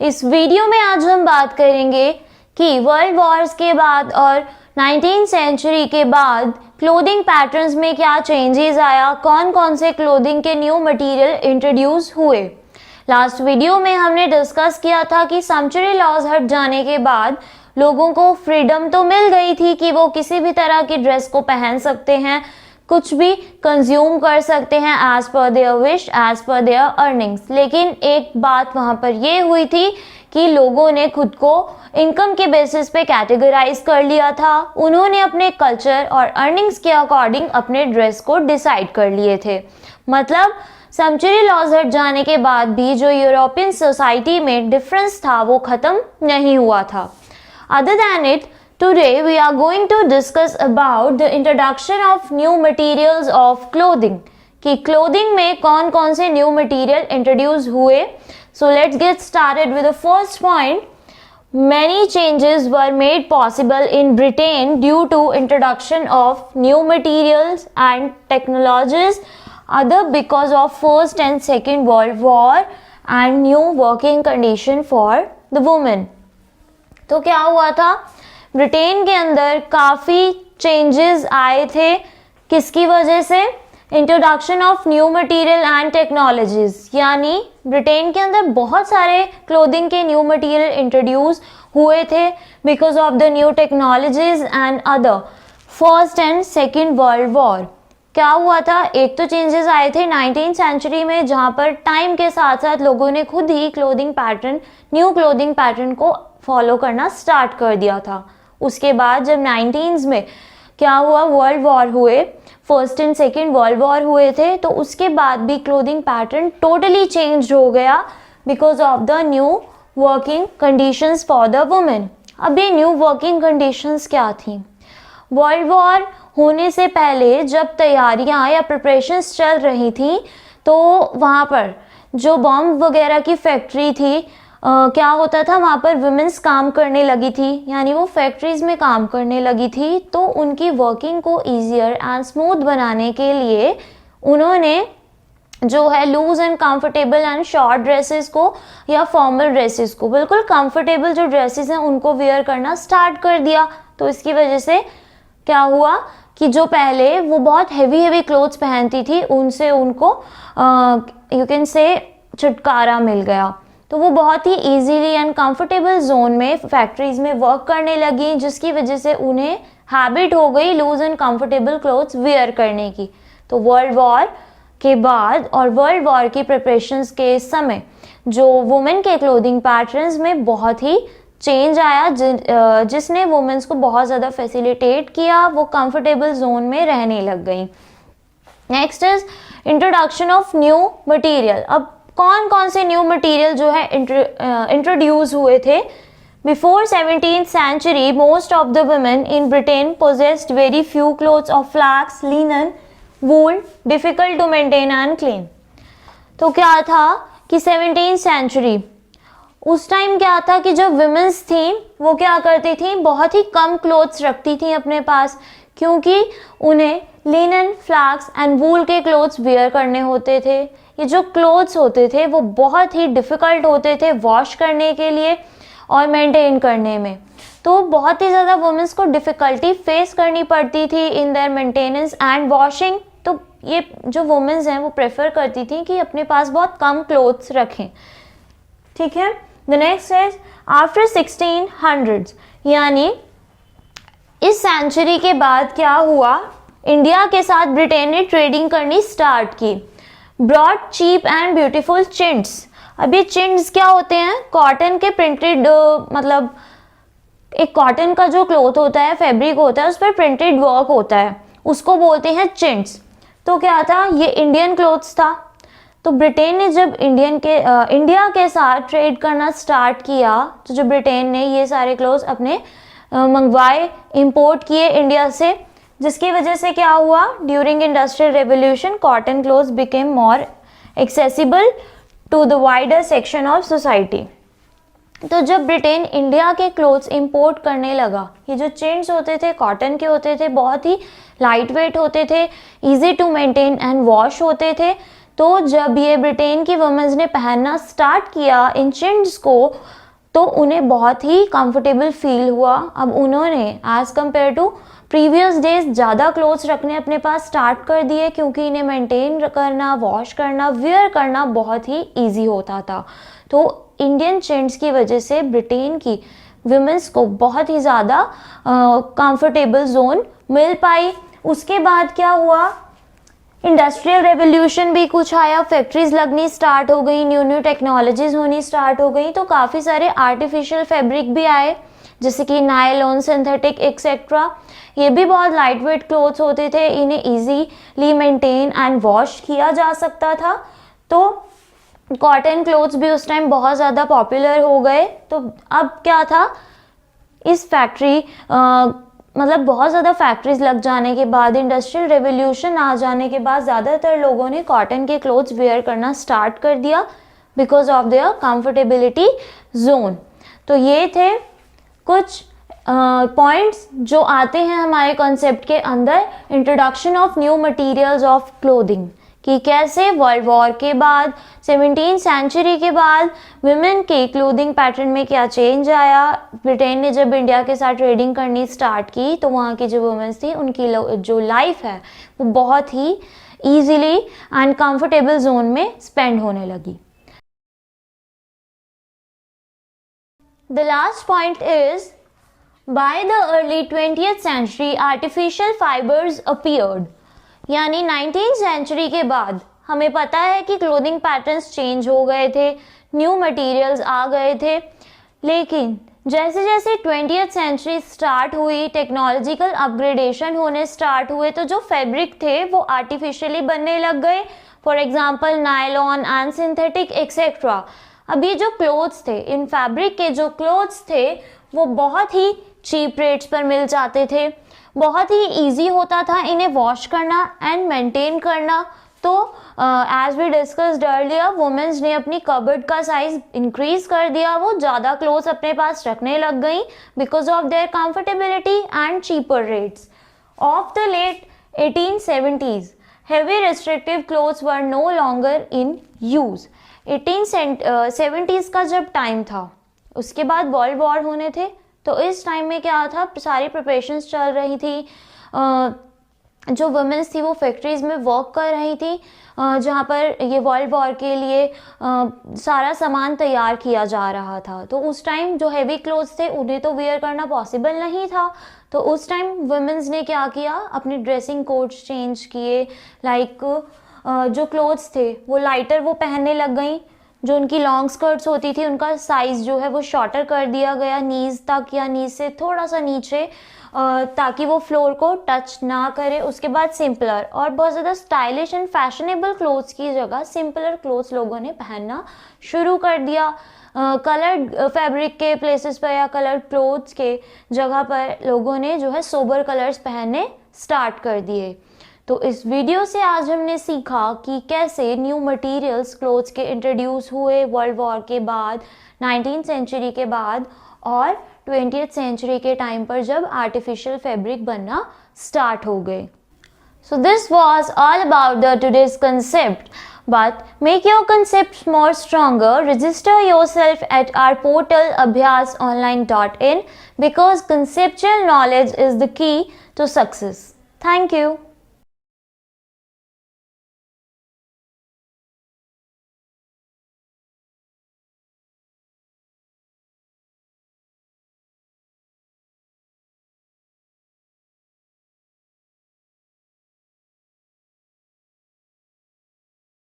इस वीडियो में आज हम बात करेंगे कि वर्ल्ड वॉर्स के बाद और 19th सेंचुरी के बाद क्लोथिंग पैटर्न्स में क्या चेंजेस आया, कौन कौन से क्लोथिंग के न्यू मटेरियल इंट्रोड्यूस हुए। लास्ट वीडियो में हमने डिस्कस किया था कि सैंक्चुरी लॉज हट जाने के बाद लोगों को फ्रीडम तो मिल गई थी कि वो किसी भी तरह की ड्रेस को पहन सकते हैं, कुछ भी कंज्यूम कर सकते हैं as per their wish, as per their earnings. लेकिन एक बात वहां पर ये हुई थी कि लोगों ने खुद को इनकम के बेसिस पे कैटेगराइज कर लिया था। उन्होंने अपने कल्चर और अर्निंग्स के अकॉर्डिंग अपने ड्रेस को डिसाइड कर लिए थे। मतलब सैंक्चुरी लॉज हट जाने के बाद भी जो यूरोपियन सोसाइटी में डिफरेंस था वो खत्म नहीं हुआ था। Other than it, today we are going to discuss about the introduction of new materials of clothing कि clothing में कौन कौन से new material introduce हुए। So let's get started with the first point. Many changes were made possible in Britain due to introduction of new materials and technologies, other because of First and Second World War and new working condition for the women। तो क्या हुआ था, Britain के अंदर काफ़ी changes आए थे। किसकी वजह से? Introduction of new material and technologies, यानी ब्रिटेन के अंदर बहुत सारे क्लोथिंग के न्यू मटेरियल इंट्रोड्यूस हुए थे because of the new technologies and other. First and second world war क्या हुआ था, एक तो चेंजेस आए थे 19th सेंचुरी में जहाँ पर टाइम के साथ साथ लोगों ने खुद ही clothing pattern, new clothing pattern को फॉलो करना स्टार्ट कर दिया था। उसके बाद जब 19s में क्या हुआ, वर्ल्ड वॉर हुए, first and second world war हुए थे, तो उसके बाद भी क्लोथिंग पैटर्न टोटली चेंज हो गया because of the new working conditions for the women. अब ये न्यू वर्किंग कंडीशंस क्या थी? वर्ल्ड वॉर होने से पहले जब तैयारियां या प्रिपरेशंस चल रही थी तो वहाँ पर जो बॉम्ब वगैरह की फैक्ट्री थी, क्या होता था वहाँ पर वुमेन्स काम करने लगी थी, यानी वो फैक्ट्रीज में काम करने लगी थी। तो उनकी वर्किंग को ईजियर एंड स्मूथ बनाने के लिए उन्होंने जो है loose and comfortable and short dresses को या फॉर्मल ड्रेसेस को, बिल्कुल कंफर्टेबल जो ड्रेसेस हैं उनको वेयर करना स्टार्ट कर दिया। तो इसकी वजह से क्या हुआ कि जो पहले वो बहुत हेवी क्लोथ्स पहनती थी उनसे उनको यू कैन से छुटकारा मिल गया। तो वो बहुत ही इजीली एंड कंफर्टेबल जोन में फैक्ट्रीज में वर्क करने लगी, जिसकी वजह से उन्हें हैबिट हो गई loose and comfortable clothes wear करने की। तो वर्ल्ड वॉर के बाद और वर्ल्ड वॉर की प्रिपरेशंस के समय जो वुमेन के क्लोथिंग पैटर्न्स में बहुत ही चेंज आया, जिसने वुमेन्स को बहुत ज़्यादा फैसिलिटेट किया, वो कंफर्टेबल जोन में रहने लग गई। Next is introduction of new material. अब कौन कौन से न्यू मटेरियल जो है इंट्रोड्यूस हुए थे? Before 17th century most of the women in Britain possessed very few clothes of flax, linen, wool, difficult to maintain and clean. तो क्या था कि 17th सेंचुरी उस टाइम क्या था कि जो वुमेन्स थी वो क्या करती थी, बहुत ही कम क्लोथ्स रखती थी अपने पास, क्योंकि उन्हें लिनन, फ्लैक्स एंड वूल के क्लोथ्स वेयर करने होते थे। ये जो क्लोथ्स होते थे वो बहुत ही डिफ़िकल्ट होते थे वॉश करने के लिए और मेंटेन करने में। तो बहुत ही ज़्यादा वुमेन्स को डिफ़िकल्टी फेस करनी पड़ती थी in their maintenance and washing. तो ये जो वुमेन्स हैं वो प्रेफर करती थी कि अपने पास बहुत कम क्लोथ्स रखें। ठीक है, the next is after 1600s, यानी इस सेंचुरी के बाद क्या हुआ, इंडिया के साथ ब्रिटेन ने ट्रेडिंग करनी स्टार्ट की। Broad cheap and beautiful chintz. अब ये चिंट्स क्या होते हैं? कॉटन के प्रिंटेड, मतलब एक कॉटन का जो क्लॉथ होता है, फैब्रिक होता है, उस पर प्रिंटेड वर्क होता है, उसको बोलते हैं चिंट्स। तो क्या था, ये इंडियन क्लॉथ्स था। तो ब्रिटेन ने जब इंडिया के साथ ट्रेड करना स्टार्ट किया तो जो ब्रिटेन ने ये सारे क्लॉथ्स अपने मंगवाए, इंपोर्ट किए इंडिया से, जिसकी वजह से क्या हुआ, during industrial revolution cotton clothes became more accessible to the wider section of society. तो जब ब्रिटेन इंडिया के क्लोथ्स इंपोर्ट करने लगा, ये जो चिंट्स होते थे कॉटन के होते थे, बहुत ही लाइट वेट होते थे, easy to maintain and wash होते थे, तो जब ये ब्रिटेन की वुमेन्स ने पहनना स्टार्ट किया इन चिंड्स को, तो उन्हें बहुत ही कंफर्टेबल फील हुआ। अब उन्होंने as compared to previous days ज़्यादा क्लोथ्स रखने अपने पास स्टार्ट कर दिए, क्योंकि इन्हें मेंटेन करना, वॉश करना, वेयर करना बहुत ही ईजी होता था। तो इंडियन चिंड्स की वजह से ब्रिटेन की विमेंस को बहुत ही ज़्यादा कंफर्टेबल जोन मिल पाई। उसके बाद क्या हुआ, इंडस्ट्रियल रेवोल्यूशन भी कुछ आया, फैक्ट्रीज लगनी स्टार्ट हो गई, न्यू न्यू टेक्नोलॉजीज होनी स्टार्ट हो गई, तो काफ़ी सारे आर्टिफिशियल फैब्रिक भी आए, जैसे कि नायलॉन, सिंथेटिक एक्सेट्रा। ये भी बहुत लाइट वेट क्लोथ्स होते थे, इन्हें इजीली मेंटेन एंड वॉश किया जा सकता था। तो कॉटन क्लोथ्स भी उस टाइम बहुत ज़्यादा पॉपुलर हो गए। तो अब क्या था, इस फैक्ट्री मतलब बहुत ज़्यादा फैक्ट्रीज लग जाने के बाद, इंडस्ट्रियल रेवोल्यूशन आ जाने के बाद ज़्यादातर लोगों ने कॉटन के क्लोथ्स वेयर करना स्टार्ट कर दिया because of their comfortability zone. तो ये थे कुछ पॉइंट्स जो आते हैं हमारे कॉन्सेप्ट के अंदर, introduction of new materials of clothing, कि कैसे वर्ल्ड वॉर के बाद, 17th सेंचुरी के बाद वुमेन के क्लोथिंग पैटर्न में क्या चेंज आया। ब्रिटेन ने जब इंडिया के साथ ट्रेडिंग करनी स्टार्ट की, तो वहाँ की जो वुमेन्स थी उनकी जो लाइफ है वो बहुत ही ईजिली एंड कंफर्टेबल जोन में स्पेंड होने लगी। The last point is, by the early 20th century artificial fibers appeared, यानी 19th सेंचुरी के बाद हमें पता है कि क्लोथिंग पैटर्न्स चेंज हो गए थे, न्यू मटेरियल्स आ गए थे। लेकिन जैसे जैसे 20th सेंचुरी स्टार्ट हुई, टेक्नोलॉजिकल अपग्रेडेशन होने स्टार्ट हुए, तो जो फैब्रिक थे वो आर्टिफिशियली बनने लग गए। For example nylon and synthetic etcetera. अब ये जो क्लोथ्स थे, इन फैब्रिक के जो क्लोथ्स थे वो बहुत ही चीप रेट्स पर मिल जाते थे, बहुत ही इजी होता था इन्हें वॉश करना एंड मेंटेन करना। तो as we discussed earlier, womens ने अपनी कबर्ड का साइज इंक्रीज कर दिया, वो ज़्यादा क्लोथ्स अपने पास रखने लग गई because of their comfortability and cheaper rates. Of the late 1870s, heavy restrictive clothes were no longer in use। 1870s का जब टाइम था, उसके बाद वर्ल्ड वॉर होने थे, तो इस टाइम में क्या था, सारी प्रिपरेशंस चल रही थी। जो वुमेन्स थी वो फैक्ट्रीज में वर्क कर रही थी, जहाँ पर ये वर्ल्ड वॉर के लिए सारा सामान तैयार किया जा रहा था। तो उस टाइम जो हैवी क्लोथ्स थे उन्हें तो वेयर करना पॉसिबल नहीं था। तो उस टाइम वुमेन्स ने क्या किया, अपने ड्रेसिंग कोड्स चेंज किए, लाइक जो क्लोथ्स थे वो लाइटर वो पहनने लग गई। जो उनकी लॉन्ग स्कर्ट्स होती थी उनका साइज़ जो है वो शॉर्टर कर दिया गया, नीज तक या नीज से थोड़ा सा नीचे, ताकि वो फ्लोर को टच ना करे। उसके बाद सिंपलर और बहुत ज़्यादा स्टाइलिश एंड फैशनेबल क्लोथ्स की जगह सिंपलर क्लोथ्स लोगों ने पहनना शुरू कर दिया। कलर्ड फैब्रिक के प्लेसेस पर या कलर्ड क्लोथ्स के जगह पर लोगों ने जो है सोबर कलर्स पहनने स्टार्ट कर दिए। तो इस वीडियो से आज हमने सीखा कि कैसे न्यू मटेरियल्स क्लोथ्स के इंट्रोड्यूस हुए वर्ल्ड वॉर के बाद, 19th सेंचुरी के बाद और 20th सेंचुरी के टाइम पर जब आर्टिफिशियल फैब्रिक बनना स्टार्ट हो गए। So this was all about the today's concept. But make your concepts more stronger. Register yourself at our portal abhyasonline.in because conceptual knowledge is the key to success. Thank you.